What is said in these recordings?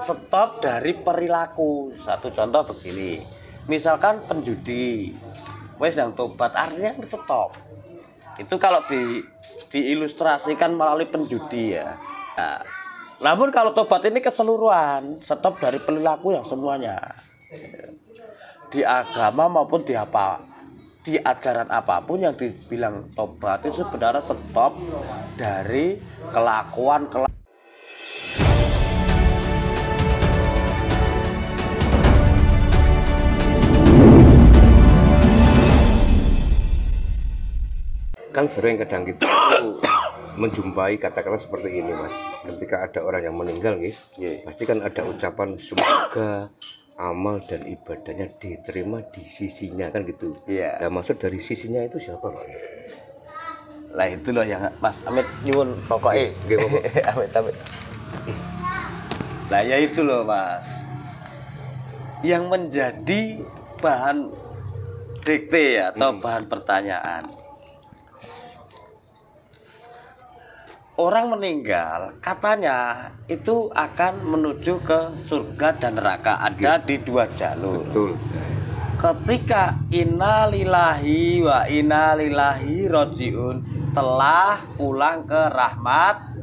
Stop dari perilaku. Satu contoh begini, misalkan penjudi, wes yang tobat, artinya stop. Itu kalau diilustrasikan melalui penjudi ya. Nah, namun kalau tobat ini keseluruhan, stop dari perilaku yang semuanya. Di agama maupun di ajaran apapun yang dibilang tobat itu sebenarnya stop dari kelakuan. Kan sering kadang kita itu menjumpai kata-kata seperti ini, Mas. Ketika ada orang yang meninggal nih, pasti kan ada ucapan semoga amal dan ibadahnya diterima di sisinya, kan gitu. Nah, maksud dari sisinya itu siapa, Pak? Lah itu loh yang Mas Amit nyuwun pokoknya. Amit. Lah ya itu loh, Mas. Yang menjadi bahan dikte atau bahan pertanyaan. Orang meninggal katanya itu akan menuju ke surga dan neraka, ada di dua jalur. Betul. Ketika innalillahi wa innalillahi rojiun telah pulang ke rahmat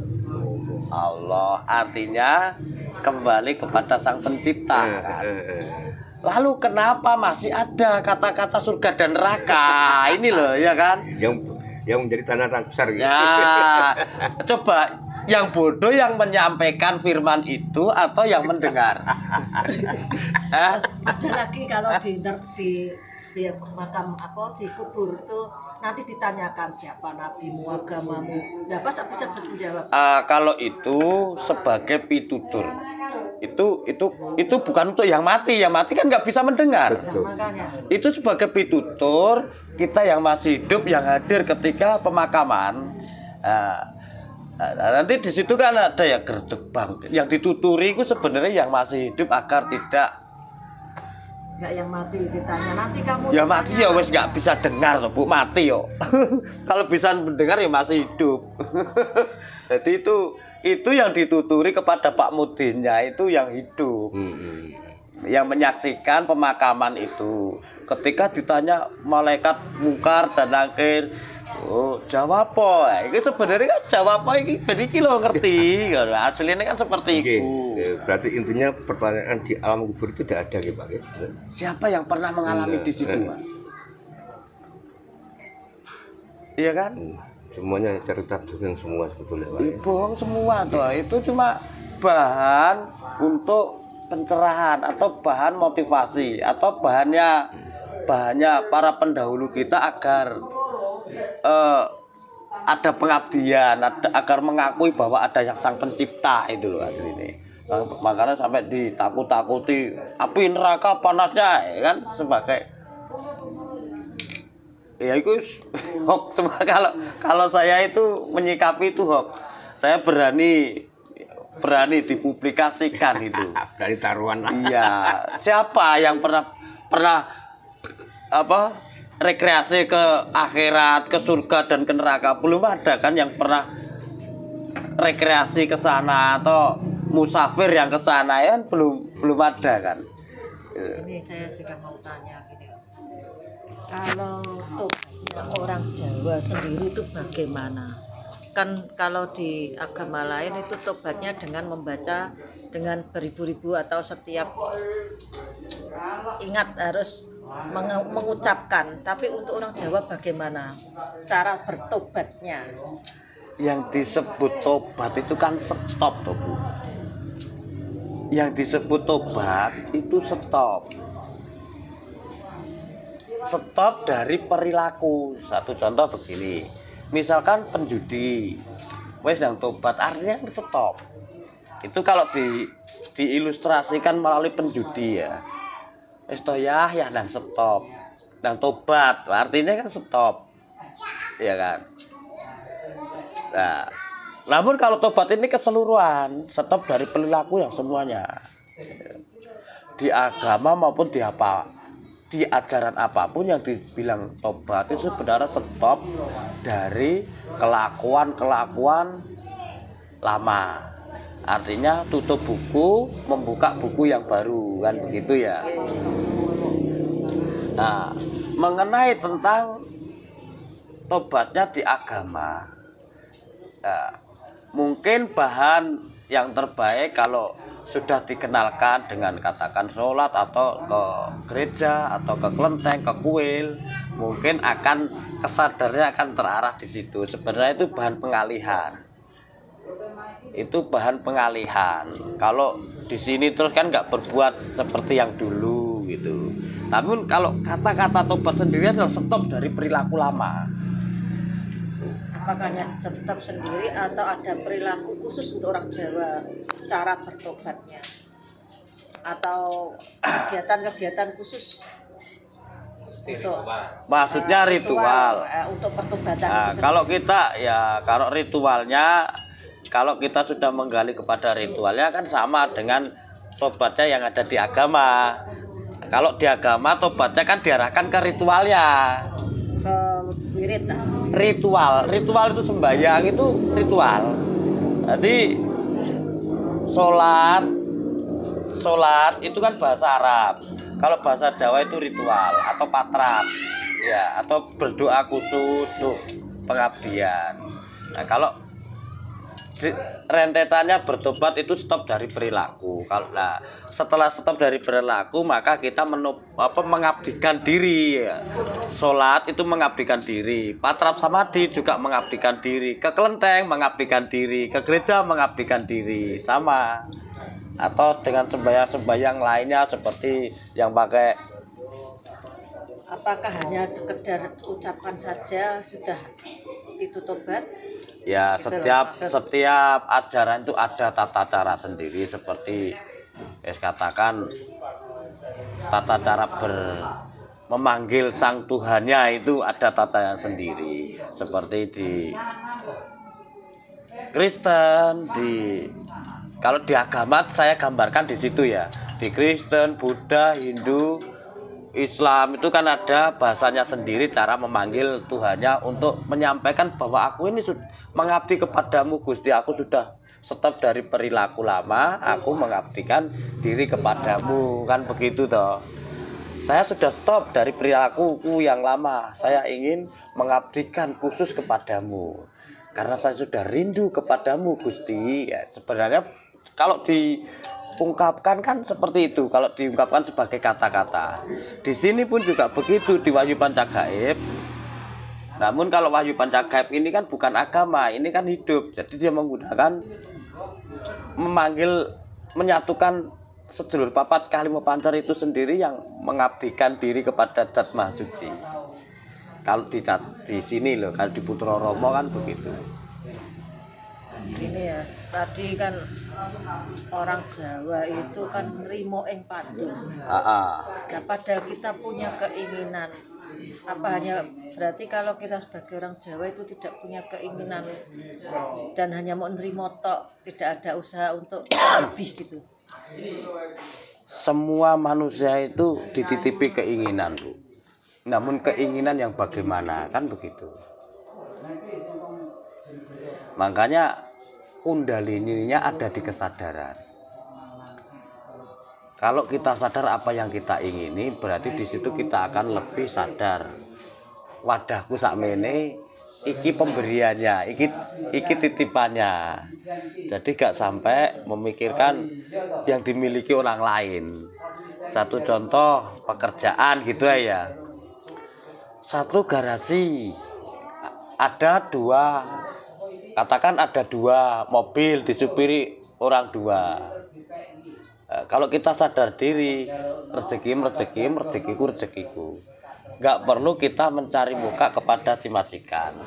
Allah, artinya kembali kepada Sang Pencipta. Lalu kenapa masih ada kata-kata surga dan neraka? Ini loh ya kan? Yang menjadi tanda besar gitu. Ya, coba yang bodoh yang menyampaikan firman itu atau yang mendengar? Ada lagi kalau di makam di kubur itu nanti ditanyakan siapa nabimu, agamamu. Nah, pas bisa menjawab. Kalau itu sebagai pitutur. Itu bukan untuk yang mati kan nggak bisa mendengar. Itu sebagai pitutur kita yang masih hidup yang hadir ketika pemakaman. Nanti di situ kan ada ya gerdebang yang dituturi itu sebenarnya yang masih hidup agar tidak yang mati ditanya nanti kamu ya mati ya wes nggak bisa dengar loh Bu, mati yo. Kalau bisa mendengar ya masih hidup. Jadi itu yang dituturi kepada Pak Mudinnya itu yang hidup, yang menyaksikan pemakaman itu. Ketika ditanya malaikat mungkar dan nakir, jawab apa? Ini sebenarnya kan jawab apa ini? Ini lo ngerti, aslinya kan seperti itu. Berarti intinya pertanyaan di alam kubur itu tidak ada, Pak. Siapa yang pernah mengalami di situ, Mas? Iya kan? Semuanya cerita dongeng semua sebetulnya, Pak. Bohong semua tuh. Itu cuma bahan untuk pencerahan atau bahan motivasi atau bahannya para pendahulu kita agar ada pengabdian, agar mengakui bahwa ada yang Sang Pencipta itu loh aslinya. Makanya sampai ditakut-takuti api neraka panasnya ya kan sebagai ya itu hoax semua. Kalau saya itu menyikapi itu hoax. Saya berani dipublikasikan itu. Berani taruhan lah. Iya. Siapa yang pernah rekreasi ke akhirat, ke surga dan ke neraka? Belum ada kan yang pernah rekreasi ke sana atau musafir yang ke sana ya kan belum ada kan. Ini saya juga mau tanya gini. Kalau tobatnya orang Jawa sendiri itu bagaimana? Kan kalau di agama lain itu tobatnya dengan membaca dengan beribu-ribu atau setiap ingat harus mengucapkan. Tapi untuk orang Jawa bagaimana cara bertobatnya? Yang disebut tobat itu kan stop toh Bu. Yang disebut tobat itu stop dari perilaku. Satu contoh begini, misalkan penjudi, wes yang tobat, artinya stop. Itu kalau diilustrasikan melalui penjudi ya, wes toyah ya dan stop, dan tobat, artinya kan stop, ya kan. Nah, namun kalau tobat ini keseluruhan, stop dari perilaku yang semuanya. Di agama maupun di ajaran apapun yang dibilang tobat itu sebenarnya stop dari kelakuan lama. artinya tutup buku, membuka buku yang baru, kan begitu ya. Nah, mengenai tentang tobatnya di agama, mungkin bahan yang terbaik kalau sudah dikenalkan dengan katakan sholat atau ke gereja atau ke kelenteng, ke kuil, mungkin akan kesadarnya akan terarah di situ. Sebenarnya itu bahan pengalihan. Itu bahan pengalihan. Kalau di sini terus kan nggak berbuat seperti yang dulu gitu. Namun kalau kata-kata tobat sendiri adalah stop dari perilaku lama. Apakah hanya tetap sendiri atau ada perilaku khusus untuk orang Jawa cara bertobatnya? Atau kegiatan-kegiatan khusus untuk maksudnya ritual, untuk pertobatan nah, itu kalau kita ya kalau ritualnya, kalau kita sudah menggali kepada ritualnya kan sama dengan tobatnya yang ada di agama. Kalau di agama tobatnya kan diarahkan ke ritualnya, ke wirid ritual itu sembahyang, itu ritual. Jadi sholat itu kan bahasa Arab. Kalau bahasa Jawa itu ritual atau patrat, ya, atau berdoa khusus untuk pengabdian. Nah, kalau rentetannya bertobat itu stop dari perilaku. Nah, setelah stop dari perilaku maka kita mengabdikan diri. Ya. Sholat itu mengabdikan diri, patrat samadhi juga mengabdikan diri, ke kelenteng mengabdikan diri, ke gereja mengabdikan diri, sama. Atau dengan sembahyang-sembahyang lainnya seperti yang pakai. Apakah hanya sekedar ucapan saja sudah itu tobat? Ya, setiap ajaran itu ada tata cara sendiri, seperti katakan tata cara memanggil sang Tuhannya itu ada tata yang sendiri, seperti di Kristen, kalau di agama saya gambarkan di situ ya, di Kristen, Buddha, Hindu, Islam itu kan ada bahasanya sendiri cara memanggil Tuhannya untuk menyampaikan bahwa aku ini mengabdi kepadamu Gusti, aku sudah stop dari perilaku lama, aku mengabdikan diri kepadamu, kan begitu toh. Saya sudah stop dari perilakuku yang lama, saya ingin mengabdikan khusus kepadamu karena saya sudah rindu kepadamu Gusti. Ya, sebenarnya kalau diungkapkan kan seperti itu, kalau diungkapkan sebagai kata-kata. Di sini pun juga begitu di Wahyu Pancagaib. Namun kalau Wahyu Pancagaib ini kan bukan agama, ini kan hidup. Jadi dia menggunakan menyatukan sedulur papat kalimo pancar itu sendiri yang mengabdikan diri kepada Zat Maha Suci. Kalau di sini loh, kalau di Putra Romo kan begitu. Ini ya, tadi kan orang Jawa itu kan nrimo ing padung. Nah, padahal kita punya keinginan. Apa hanya berarti kalau kita sebagai orang Jawa itu tidak punya keinginan dan hanya mau nrimo tok, tidak ada usaha untuk lebih gitu. Semua manusia itu dititipi keinginan, Bu. Namun keinginan yang bagaimana, kan begitu. Makanya kundalininya ada di kesadaran. Kalau kita sadar apa yang kita ingini, berarti di situ kita akan lebih sadar. Wadahku sakmene, iki pemberiannya, iki titipannya. Jadi gak sampai memikirkan yang dimiliki orang lain. Satu contoh pekerjaan gitu ya. Satu garasi ada dua, katakan ada dua mobil disupiri orang dua. Kalau kita sadar diri, rezekiku, nggak perlu kita mencari muka kepada si majikan,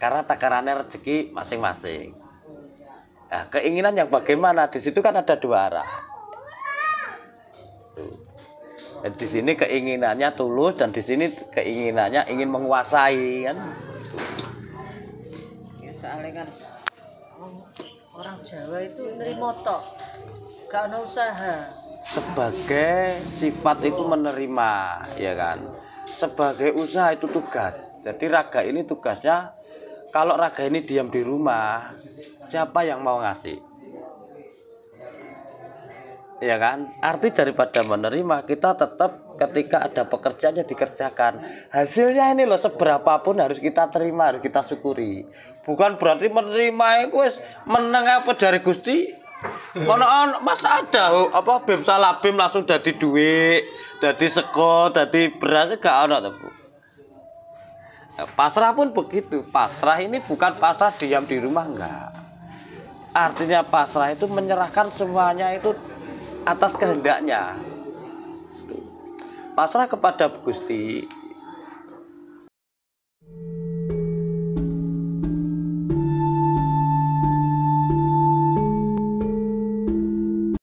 karena takarannya rezeki masing-masing. Nah, keinginan yang bagaimana di situ kan ada dua arah. Dan di sini keinginannya tulus dan di sini keinginannya ingin menguasai kan. Ya soalnya kan orang Jawa itu nerima tok, gak ada usaha. Sebagai sifat itu menerima, ya kan. Sebagai usaha itu tugas. Jadi raga ini tugasnya, kalau raga ini diam di rumah, siapa yang mau ngasih? ya kan, arti daripada menerima kita tetap ketika ada pekerjaan ya dikerjakan, hasilnya ini loh seberapapun harus kita terima, harus kita syukuri. Bukan berarti menerima itu meneng apa dari Gusti. Ono mas ada apa bim salah bim langsung dadi duit, dadi sego, dadi beras, gak ono to Bu. Pasrah pun begitu. Pasrah ini bukan pasrah diam di rumah, enggak. Artinya pasrah itu menyerahkan semuanya itu atas kehendaknya. Pasrah kepada Gusti,